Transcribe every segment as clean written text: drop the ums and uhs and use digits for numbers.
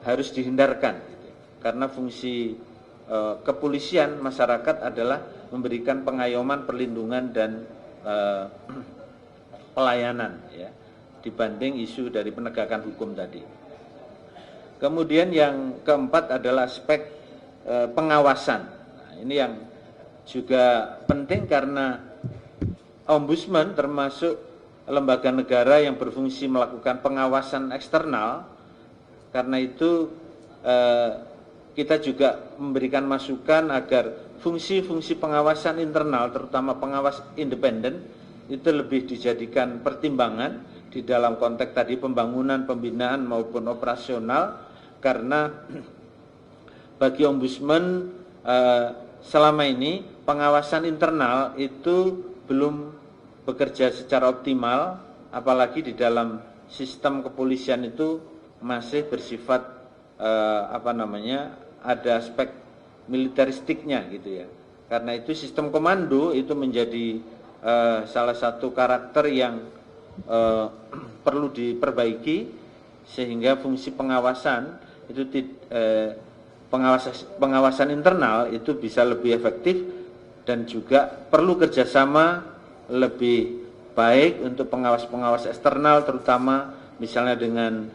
harus dihindarkan, karena fungsi kepolisian masyarakat adalah memberikan pengayoman, perlindungan dan pelayanan, ya, dibanding isu dari penegakan hukum tadi. Kemudian yang keempat adalah aspek pengawasan. Nah, ini yang juga penting karena ombudsman termasuk lembaga negara yang berfungsi melakukan pengawasan eksternal. Karena itu kita juga memberikan masukan agar fungsi-fungsi pengawasan internal, terutama pengawas independen, itu lebih dijadikan pertimbangan di dalam konteks tadi pembangunan, pembinaan maupun operasional, karena bagi ombudsman selama ini pengawasan internal itu belum bekerja secara optimal, apalagi di dalam sistem kepolisian itu masih bersifat ada aspek militeristiknya gitu ya. Karena itu sistem komando itu menjadi salah satu karakter yang perlu diperbaiki, sehingga fungsi pengawasan itu pengawasan internal itu bisa lebih efektif, dan juga perlu kerjasama lebih baik untuk pengawas-pengawas eksternal, terutama misalnya dengan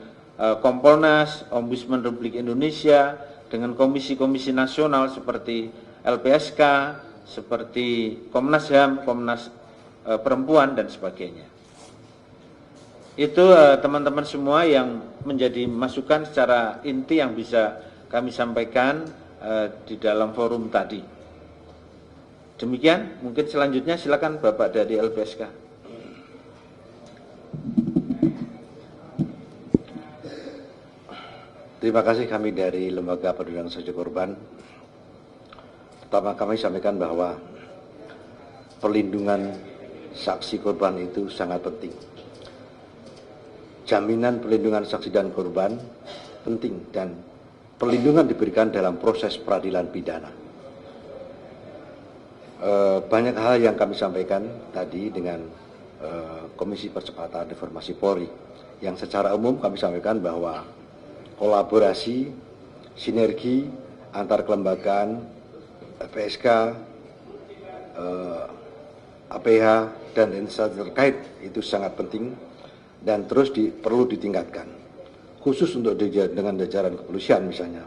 Kompolnas, Ombudsman Republik Indonesia, dengan komisi-komisi nasional seperti LPSK, seperti Komnas HAM, Komnas Perempuan, dan sebagainya. Itu teman-teman semua yang menjadi masukan secara inti yang bisa kami sampaikan di dalam forum tadi. Demikian, mungkin selanjutnya silakan Bapak dari LPSK. Terima kasih kami dari Lembaga Perlindungan Saksi Korban. Pertama kami sampaikan bahwa perlindungan saksi korban itu sangat penting. Jaminan perlindungan saksi dan korban penting, dan perlindungan diberikan dalam proses peradilan pidana. Banyak hal yang kami sampaikan tadi dengan Komisi Percepatan Reformasi Polri, yang secara umum kami sampaikan bahwa kolaborasi, sinergi antar kelembagaan, LPSK, APH, dan instansi terkait itu sangat penting dan terus perlu ditingkatkan. Khusus untuk dengan jajaran kepolisian misalnya,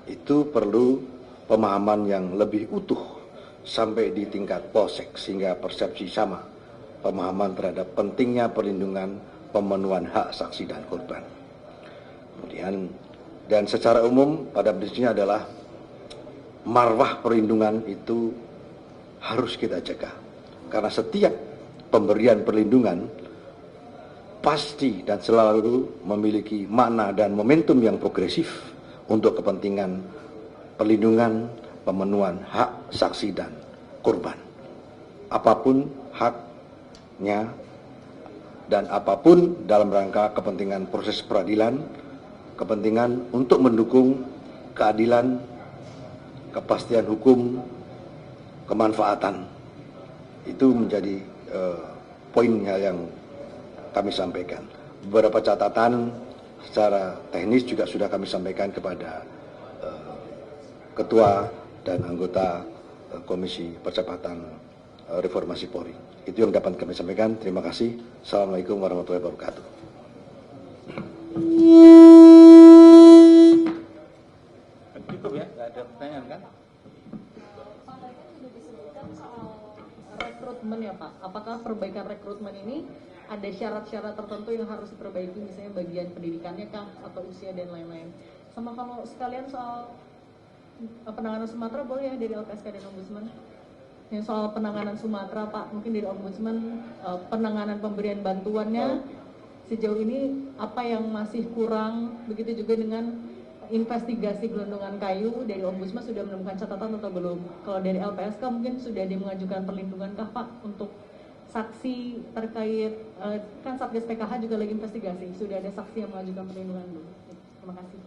itu perlu pemahaman yang lebih utuh sampai di tingkat polsek, sehingga persepsi sama pemahaman terhadap pentingnya perlindungan pemenuhan hak saksi dan korban. Kemudian, dan secara umum pada prinsipnya adalah marwah perlindungan itu harus kita jaga, karena setiap pemberian perlindungan pasti dan selalu memiliki makna dan momentum yang progresif untuk kepentingan perlindungan pemenuhan hak saksi dan korban, apapun haknya dan apapun dalam rangka kepentingan proses peradilan, kepentingan untuk mendukung keadilan, kepastian hukum, kemanfaatan. Itu menjadi poin yang kami sampaikan. Beberapa catatan secara teknis juga sudah kami sampaikan kepada Ketua dan anggota Komisi Percepatan Reformasi Polri. Itu yang dapat kami sampaikan. Terima kasih. Assalamualaikum warahmatullahi wabarakatuh. Cukup ya, nggak ada pertanyaan kan? Rekrutmen ya Pak, apakah perbaikan rekrutmen ini ada syarat-syarat tertentu yang harus diperbaiki, misalnya bagian pendidikannya kah, atau usia dan lain-lain. Sama kalau sekalian soal penanganan Sumatera boleh ya dari LPSK dan Ombudsman. Yang soal penanganan Sumatera Pak, mungkin dari Ombudsman penanganan pemberian bantuannya sejauh ini apa yang masih kurang, begitu juga dengan investigasi gelondongan kayu dari Ombudsman sudah menemukan catatan atau belum? Kalau dari LPSK mungkin sudah ada yang mengajukan perlindungan kah Pak untuk saksi terkait, kan Satgas PKH juga lagi investigasi, sudah ada saksi yang mengajukan perlindungan belum? Terima kasih.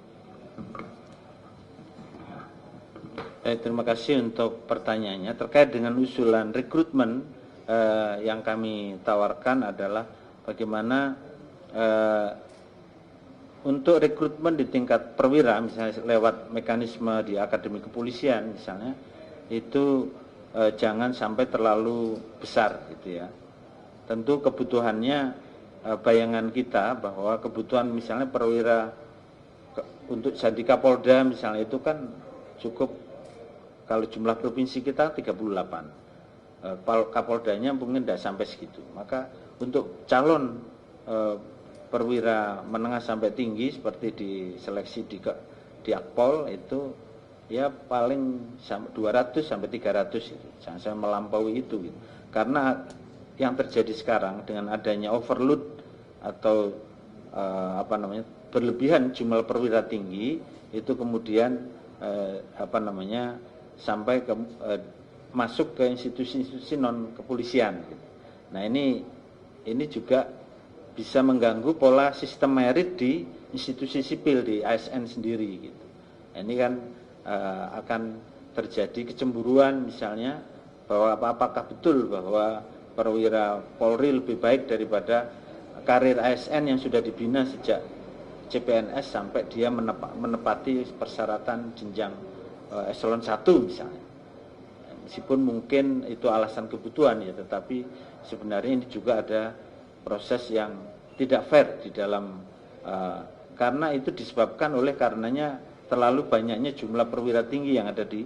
Terima kasih untuk pertanyaannya. Terkait dengan usulan rekrutmen, yang kami tawarkan adalah bagaimana untuk rekrutmen di tingkat perwira, misalnya lewat mekanisme di Akademi Kepolisian misalnya, itu jangan sampai terlalu besar gitu ya. Tentu kebutuhannya, bayangan kita bahwa kebutuhan misalnya perwira untuk jadi Kapolda misalnya itu kan cukup, kalau jumlah provinsi kita 38, Kapoldanya mungkin tidak sampai segitu. Maka untuk calon perwira menengah sampai tinggi seperti diseleksi di Akpol itu ya paling 200 sampai 300 itu, jangan sampai melampaui itu gitu. Karena yang terjadi sekarang dengan adanya overload atau berlebihan jumlah perwira tinggi itu kemudian sampai ke masuk ke institusi-institusi non kepolisian gitu. Nah ini juga bisa mengganggu pola sistem merit di institusi sipil, di ASN sendiri gitu. Ini kan akan terjadi kecemburuan misalnya, bahwa apakah betul bahwa perwira Polri lebih baik daripada karir ASN yang sudah dibina sejak CPNS sampai dia menepati persyaratan jenjang eselon 1 misalnya. Meskipun mungkin itu alasan kebutuhan ya, tetapi sebenarnya ini juga ada proses yang tidak fair di dalam, karena itu disebabkan oleh karenanya terlalu banyaknya jumlah perwira tinggi yang ada di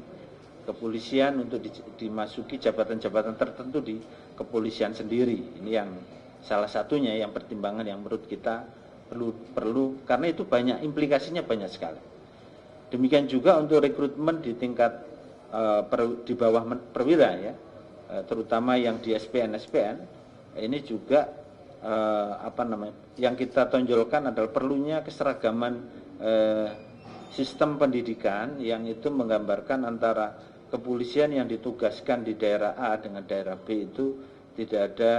kepolisian untuk dimasuki jabatan-jabatan tertentu di kepolisian sendiri. Ini yang salah satunya yang pertimbangan yang menurut kita perlu karena itu banyak implikasinya, banyak sekali. Demikian juga untuk rekrutmen di tingkat di bawah perwira ya, terutama yang di SPN ini juga yang kita tonjolkan adalah perlunya keseragaman sistem pendidikan yang itu menggambarkan antara kepolisian yang ditugaskan di daerah A dengan daerah B itu tidak ada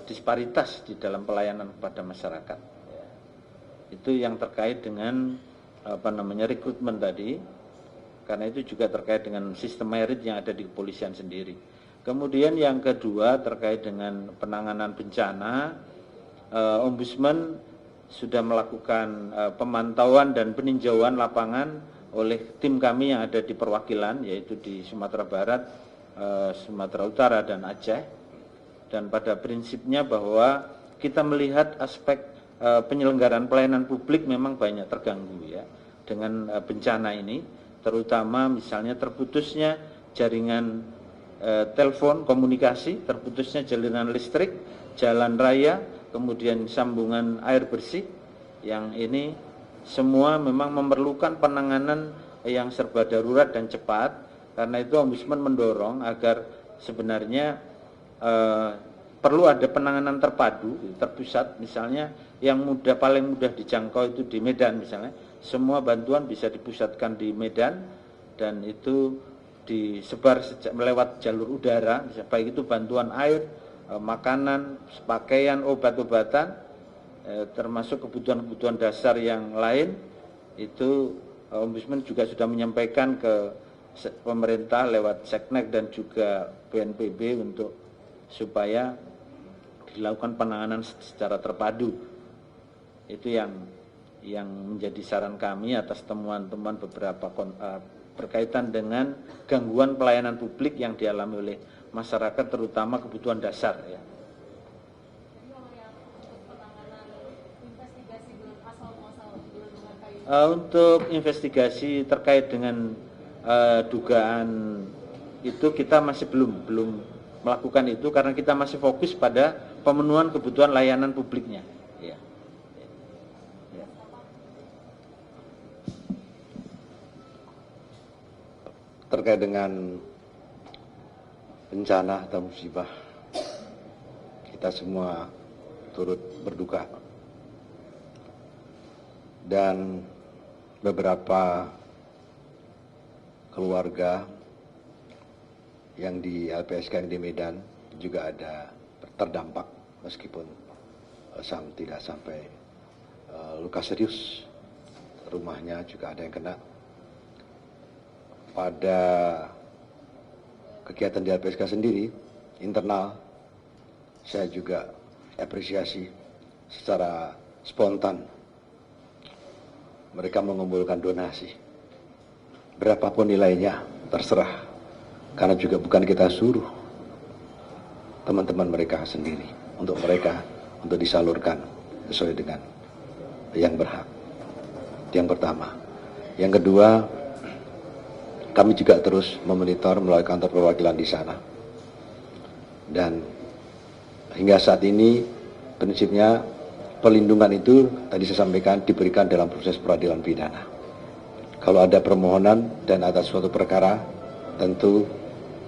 disparitas di dalam pelayanan kepada masyarakat. Itu yang terkait dengan rekrutmen tadi, karena itu juga terkait dengan sistem merit yang ada di kepolisian sendiri. Kemudian yang kedua terkait dengan penanganan bencana, Ombudsman sudah melakukan pemantauan dan peninjauan lapangan oleh tim kami yang ada di perwakilan, yaitu di Sumatera Barat, Sumatera Utara, dan Aceh. Dan pada prinsipnya bahwa kita melihat aspek penyelenggaraan pelayanan publik memang banyak terganggu ya dengan bencana ini, terutama misalnya terputusnya jaringan telepon komunikasi, terputusnya jalinan listrik, jalan raya, kemudian sambungan air bersih, yang ini semua memang memerlukan penanganan yang serba darurat dan cepat. Karena itu Ombudsman mendorong agar sebenarnya perlu ada penanganan terpadu, terpusat, misalnya yang paling mudah dijangkau itu di Medan misalnya, semua bantuan bisa dipusatkan di Medan dan itu disebar melewat jalur udara, baik itu bantuan air, makanan, pakaian, obat-obatan, termasuk kebutuhan-kebutuhan dasar yang lain. Itu Ombudsman juga sudah menyampaikan ke pemerintah lewat Seknek dan juga BNPB untuk supaya dilakukan penanganan secara terpadu. Itu yang menjadi saran kami atas temuan-temuan beberapa berkaitan dengan gangguan pelayanan publik yang dialami oleh masyarakat, terutama kebutuhan dasar ya. Untuk investigasi terkait dengan dugaan itu kita masih belum melakukan itu karena kita masih fokus pada pemenuhan kebutuhan layanan publiknya. Ya. Ya. Terkait dengan bencana atau musibah, kita semua turut berduka, dan beberapa keluarga yang di LPSK yang di Medan juga ada terdampak, meskipun tidak sampai luka serius. Rumahnya juga ada yang kena. Pada kegiatan di LPSK sendiri, internal, saya juga apresiasi secara spontan mereka mengumpulkan donasi. Berapapun nilainya, terserah. Karena juga bukan kita suruh teman-teman mereka sendiri, untuk mereka, untuk disalurkan sesuai dengan yang berhak. Yang pertama. Yang kedua, kami juga terus memonitor melalui kantor perwakilan di sana. Dan hingga saat ini prinsipnya perlindungan itu tadi saya sampaikan diberikan dalam proses peradilan pidana. Kalau ada permohonan dan atas suatu perkara, tentu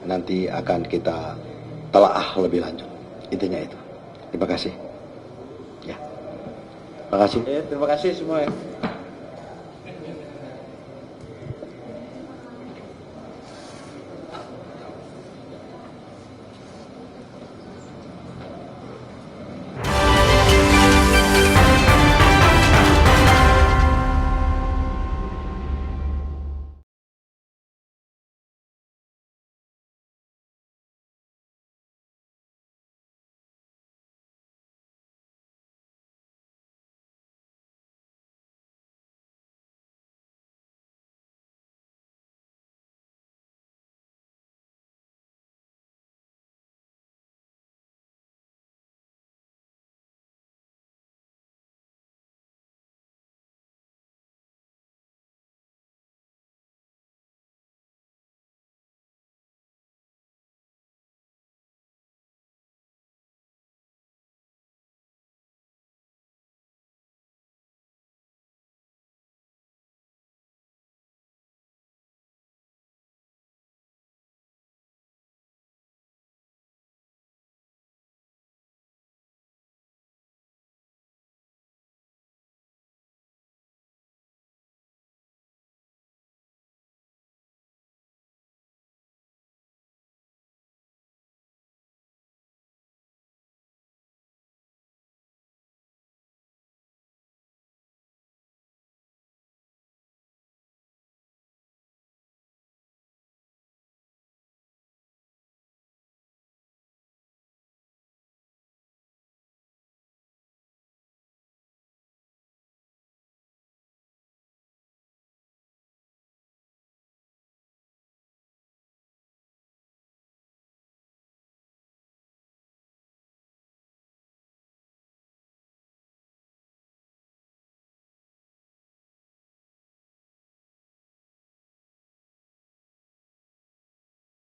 nanti akan kita telaah lebih lanjut. Intinya itu. Terima kasih. Ya. Terima kasih. Terima kasih semua.